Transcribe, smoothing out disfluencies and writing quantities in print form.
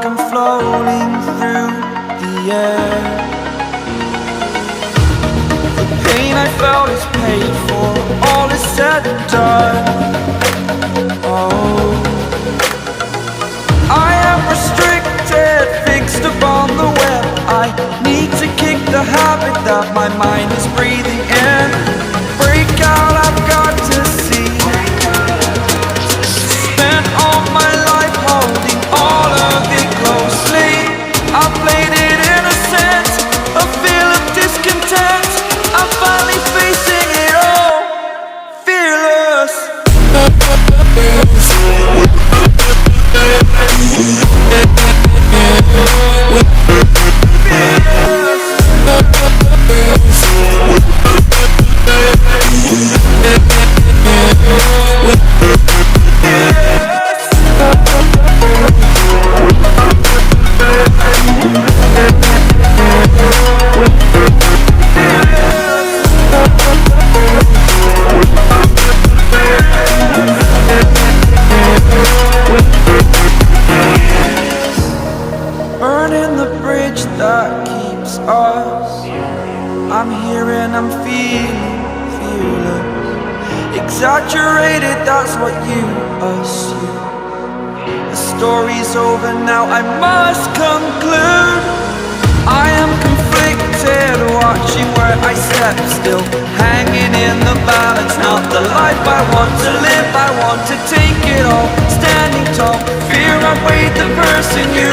like I'm floating through the air. The pain I felt is paid for, all is said and done. Oh, I am restricted, fixed upon the web. I need to kick the habit that my mind is breathing in. Break out, I've got to see. Spent all my life holding all of it closely. I played it innocent, a feel of discontent. I'm finally facing it all, fearless. Burning the bridge that keeps us. I'm here and I'm feeling fearless. Exaggerated, that's what you assume. The story's over now, I must conclude. I am conflicted, watching where I step still, hanging in the balance. Not the life I want to live, I want to take it all. Standing tall, fear I weighed the person you